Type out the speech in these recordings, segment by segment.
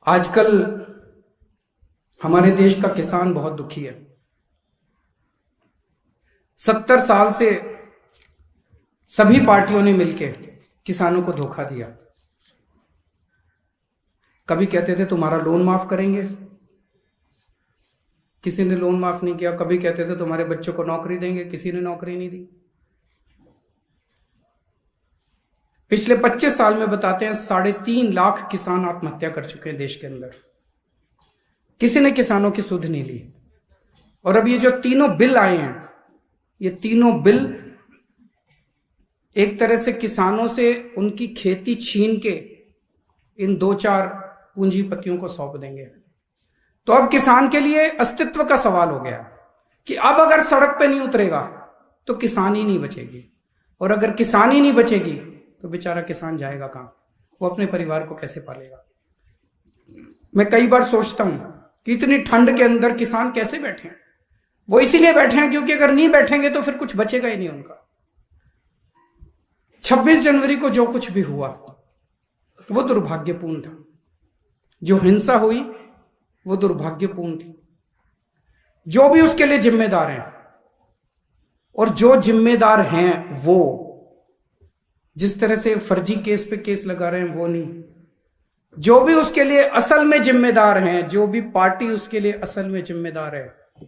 आजकल हमारे देश का किसान बहुत दुखी है। 70 साल से सभी पार्टियों ने मिलकर किसानों को धोखा दिया। कभी कहते थे तुम्हारा लोन माफ करेंगे, किसी ने लोन माफ नहीं किया। कभी कहते थे तुम्हारे बच्चों को नौकरी देंगे, किसी ने नौकरी नहीं दी। पिछले 25 साल में बताते हैं 3.5 लाख किसान आत्महत्या कर चुके हैं देश के अंदर। किसी ने किसानों की सुध नहीं ली। और अब ये जो तीनों बिल आए हैं, ये तीनों बिल एक तरह से किसानों से उनकी खेती छीन के इन 2-4 पूंजीपतियों को सौंप देंगे। तो अब किसान के लिए अस्तित्व का सवाल हो गया कि अब अगर सड़क पे नहीं उतरेगा तो किसान ही नहीं बचेगी, और अगर किसान ही नहीं बचेगी तो बेचारा किसान जाएगा कहां? वो अपने परिवार को कैसे पालेगा? मैं कई बार सोचता हूं कि इतनी ठंड के अंदर किसान कैसे बैठे हैं। वो इसीलिए बैठे हैं क्योंकि अगर नहीं बैठेंगे तो फिर कुछ बचेगा ही नहीं उनका। 26 जनवरी को जो कुछ भी हुआ वो दुर्भाग्यपूर्ण था। जो हिंसा हुई वो दुर्भाग्यपूर्ण थी। जो भी उसके लिए जिम्मेदार हैं, और जो जिम्मेदार हैं वो जिस तरह से फर्जी केस पे केस लगा रहे हैं वो नहीं, जो भी उसके लिए असल में जिम्मेदार हैं, जो भी पार्टी उसके लिए असल में जिम्मेदार है,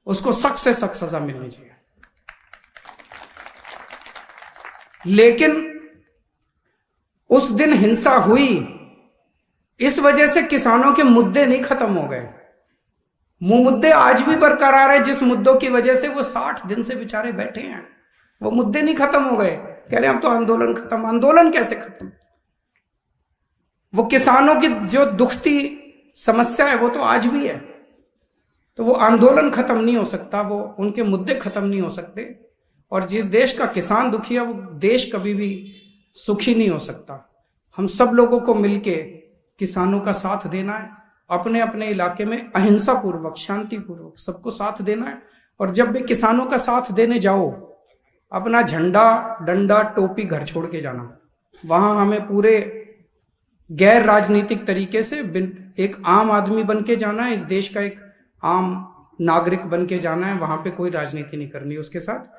उसको सख्त से सख्त सजा मिलनी चाहिए। लेकिन उस दिन हिंसा हुई, इस वजह से किसानों के मुद्दे नहीं खत्म हो गए। मुद्दे आज भी बरकरार है। जिस मुद्दों की वजह से वो 60 दिन से बेचारे बैठे हैं, वो मुद्दे नहीं खत्म हो गए। कह रहे हैं अब तो आंदोलन खत्म। आंदोलन कैसे खत्म? वो किसानों की जो दुखती समस्या है वो तो आज भी है। तो वो आंदोलन खत्म नहीं हो सकता, वो उनके मुद्दे खत्म नहीं हो सकते। और जिस देश का किसान दुखी है वो देश कभी भी सुखी नहीं हो सकता। हम सब लोगों को मिलके किसानों का साथ देना है। अपने अपने इलाके में अहिंसा पूर्वक, शांति पूर्वक सबको साथ देना है। और जब भी किसानों का साथ देने जाओ, अपना झंडा, डंडा, टोपी घर छोड़ के जाना। वहां हमें पूरे गैर राजनीतिक तरीके से एक आम आदमी बन के जाना है। इस देश का एक आम नागरिक बन के जाना है। वहां पे कोई राजनीति नहीं करनी उसके साथ।